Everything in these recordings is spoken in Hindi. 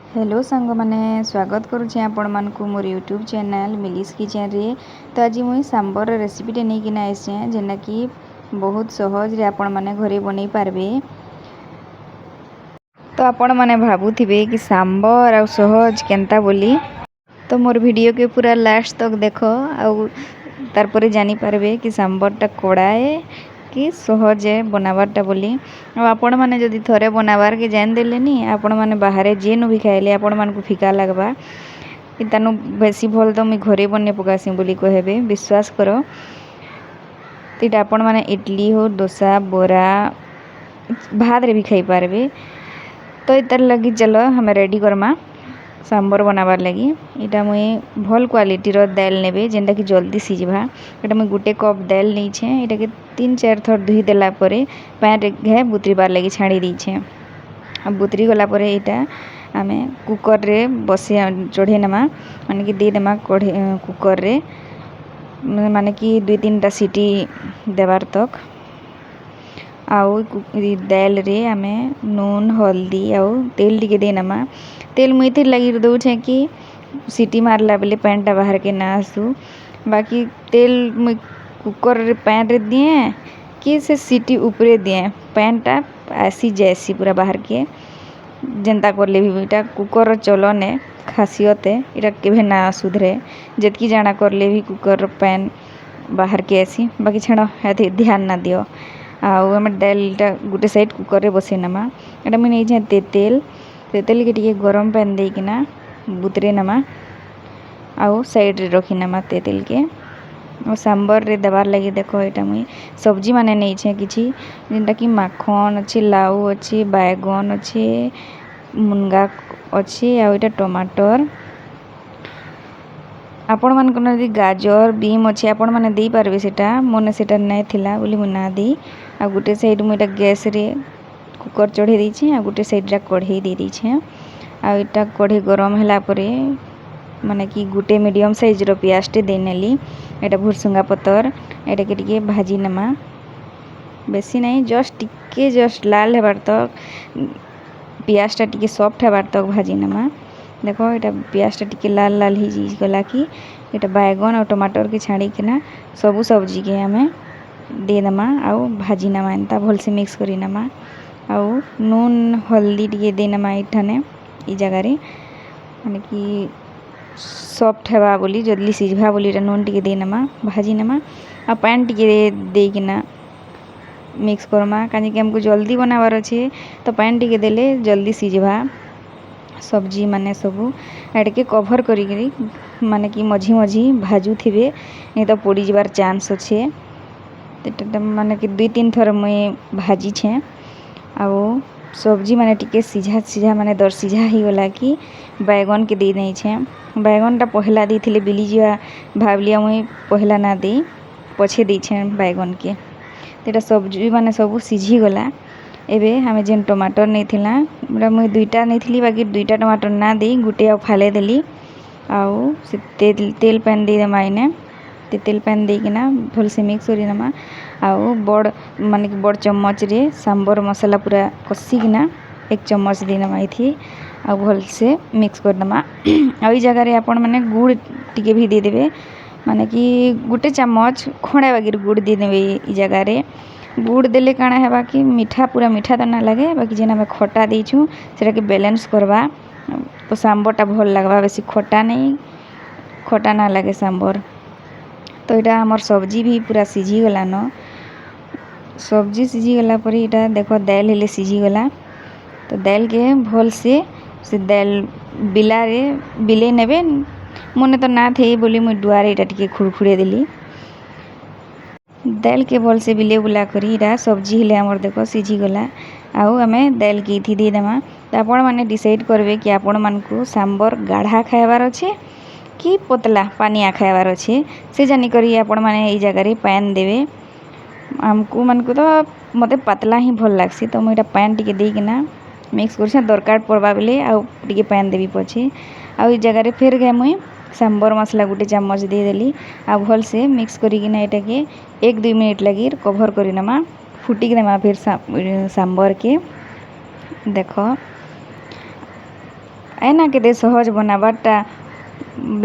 हेलो सांग मैंने स्वागत करुचे आपण मानकु मोर यूट्यूब चैनल मिलिस किचन रे। तो आज मुई सांबर रेसिपीटे नहीं किना आसे जेना कि बहुत सहज रे आपण माने घरे बनै पारबे। तो आपण माने भाबुथिबे कि सांबर आ सहज केनता बोली, तो मोर वीडियो के पूरा लास्ट तक देखो आ तार परे जानी पारबे कि सांबरटा कोड़ाए कि सहजे बनाबारटा बोली। आपण माने जदि थरे बनाबार के जान देलेनी आपण माने बाहरे जेनु भी खाइले आपण मानकु फिका लागबा तानु बेसी भल तो मुई घरे बने पकासी बोली कहबे, विश्वास करो। तो आपण माने इडली हो, डोसा, बोरा, भात रे भी खाई पारबे। तो इतार लगी चलो हमें रेडी करमा सांबर बनाबार लगी। इटा मुई भल क्वालिटी रो दाल नेबे जेनटा कि जल्दी सिझबा। इटा मुई गुटे कप दाल नहीं छे, इटा के 3-4 थर धुई देला परे पैन रे घे बुतरीबार लगी छाड़ी दी छे। अब बुतरी गला परे इटा आमे कुकर रे बसे चढ़े नमा माने कि दे देमा कुकर रे माने कि 2-3टा सीटी देबार तक। आउ दाल रे आमे नून, हल्दी आउ तेल टिके दे नमा। तेल मुई इथिर लगी दउछे कि सीटी मारला बेले पैनटा बाहर के ना आसू। बाकी तेल मुई कुकर रे पैन रे दिए कि से सीटी ऊपरे दिए पैनटा आसी जैसी पूरा बाहर के जेनता करले भी इटा कुकर चलने खासियत है इटा केभे ना सुधरे जेतकी जाना करले भी कुकर पैन बाहर के आसी। बाकी छाड़ हेथि ध्यान ना दियो। आउ हम दालटा गुटे साइड कुकर रे बसे नमा। एटा मुई नहीं छे तेल के टिके गरम पैन दे किना बुतरे नमा आउ साइड रे रखी नमा तेल के। और सांबर रे देबार लगी देखो एटा मुई सब्जी माने नहीं छे किछि जेनटा कि माखन अछि, लाउ अछि, बैगन अछि, मुनगा अछि आउ एटा टमाटर। आपण मान कोन यदि गाजर बीम अछि आपण माने देई पारबे सेटा मोने सेटा नै थिला बोली मु ना दी। आ गुटे साइड मु एटा गैस रे कुकर चढ़े दी छे आ गुटे साइड रा कढ़ई दे दी छे। आ एटा कढ़ई गरम होला परे माने कि गुटे मीडियम साइज रो प्याज टे दे नेली। एटा भुरसुंगा पतर एटा के टिके भाजी नमा बेसी नहीं जस्ट लाल हेबार तक प्याज टा टिके सॉफ्ट हेबार तक भाजी नमा। देखो एटा प्याज टा टिके लाल लाल ही गला कि एटा बैगन और टमाटर के छाड़ी किना सबु सब्जी के हमें दे नमा आउ भाजी नमा एंता भल से मिक्स करी नमा। आउ नून हल्दी टिके दे नमा इठाने ई जगह रे माने कि सॉफ्ट हेबा बोली जल्दी सिझबा बोली नून टिके दे नमा भाजी नमा आ पैन टिके दे किना मिक्स करमा काजे कि हमको जल्दी बनाबार अछि। तो पैन टिके देले जल्दी सिझबा सब्जी माने सबू एटा के कवर करी माने कि मझी मझी भाजू थिबे नहीं तो पोड़ी जबार चांस अच्छे। तो माने कि 2-3 थर मुई भाजी छे आउ सब्जी माने टिके सीझा माने दर सीझा ही गला कि बैगन के दे नहीं छे। बैगन टा पहला दी थिले बिली जिया भाबलिया मुई पहला ना दे पछे दी छे बैगन के। तेटा सब्जी माने सब सीझी गला। एबे हमें जेन टमाटर नहीं थिला मुई 2टा नहीं थिली बाकी 2टा टमाटर ना दे गुटे आ फाले देली। आउ से तेल पैन दे देमा इने तेल पैन दे किना भल से मिक्स करी नमा। आउ बड़ माने कि बड़ चम्मच रे सांबर मसाला पूरा कसी किना 1 चम्मच दे नमा इथि आ भल से मिक्स कर दमा। आ ई जगह रे आपण माने गुड़ टिके भी दे देबे माने कि गुटे चम्मच खणा बागिर गुड़ दे देबे। ई जगह रे गुड़ देले काना हेबा कि मीठा पूरा मीठा तो ना लगे बाकी जेना हमें खट्टा देइछु सेटा के बैलेंस करबा तो सांबरटा भल लागबा बेसी खट्टा ना लगे सांबर। तो इटा हमर सब्जी भी पूरा सिझी गला न। सब्जी सिझी गला पर इटा देखो दाल हेले सिझी गला। तो दाल के भल से दाल बिले नेबे मोने तो ना थे बोली मुई डुआरे इटा टिके खुरखुरे देली। दाल के भल से बिले बुला करी इटा सब्जी हेले हमर देखो सिझी गला। आउ हमें दाल के इथि दे देमा। तो आपण माने डिसाइड करबे कि आपण मानकु सांबर गाढ़ा खाइबार अच्छे कि पतला पानिया खाइबार अच्छे से जानी करी आपण माने ई जगह रे पैन देबे। हमकु मानकु तो मते पतला ही भल लागसी तो मुई एटा पैन टिके दे किना मिक्स करछे दरकार पड़बा बेले आउ टिके पैन देबी पछे। आउ ई जगह रे फेर गे मुई सांबर मसला गुटे चम्मच दे देली आ भल से मिक्स करी किना एटा के 1-2 मिनट लगी कवर करी नमा फुटी नमा फिर सांबर के देखो एना केते सहज बनाबारटा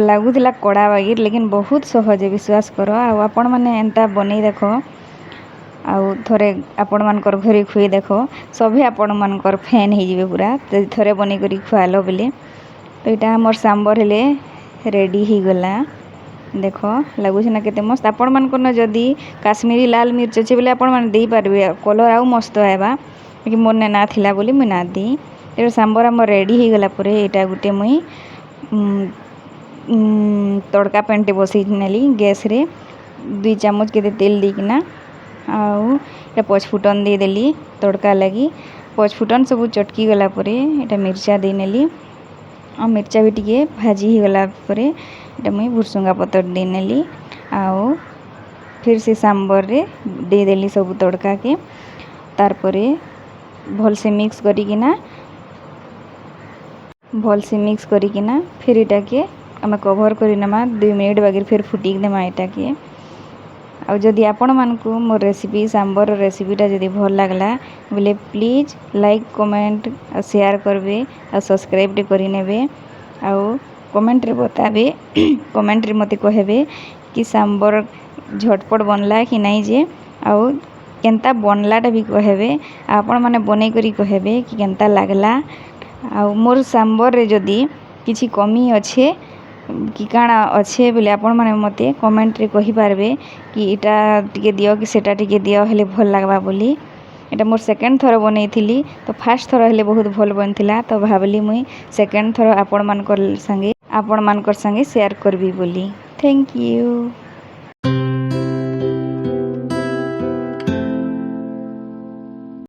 लगुला कड़ा बागिर लेकिन बहुत सहज है विश्वास कर आपण मैंने एंता बनै देख आउ थरे आपण मानकर घरे खुई देख सभी आपण मानकर फैन हो जिवे पूरा थरे बनै करी खुआलो बेले तो यहाँ मोर सांबर हेले रेडी ही गला देख लगुच ना केते मस्त आपण मानकर न जदी काश्मीरी लाल मिर्च अच्छे बोले आपण मान दे पारबे कलर आउ मस्त आएबा कि मोर ने ना थिला बोली मुई ना दी तेरे सांबर हमर रेडी ही गला परे एटा गुटे मुई तड़का पेंटे बसई नेली गैस रे 2 चामच के तेल दीकिना आउ पचफुटन दे देली तड़का लगी पचफुटन सब चटकी गला परे एटा मिर्चा दे नेली आ मिर्चा भी टिके भाजी ही गला परे एटा मुई भुरसुंगा पतर दे नेली आउ फिर से सांबर रे दे देली सब तड़का के तार परे भल से मिक्स करिकिना फिर एटा के आम कभर करनमा 2 मिनट बाकी फिर फुटिक देमा एटा के आ जदि आपण मानकू मोर रेसिपी सांबर रेसिपीटा जदि भल लागला बोले प्लीज लाइक कमेंट और शेयर करबे और सब्सक्राइब करि नेबे आ कमेंट रे बताबे कमेंट रे मते कहबे कि सांबर झटपट बनला कि नहीं जे आ केनता बनलाटा भी कहबे आपण माने बनै करी कहबे कि केनता लागला आ मोर सांबर रे जदि किछि कमी अच्छे कि काଣା अच्छे बोले आपण माने मते कमेंट रे कहि पारबे कि इटा टिके दियो कि सेटा टिके दियो हेले भल लागबा बोली एटा मोर सेकंड थर बनैथिली तो फर्स्ट थर हेले बहुत भल बनथिला तो भाबली मुई सेकंड थर आपण मानकर संगे शेयर करबी बोली थैंक यू।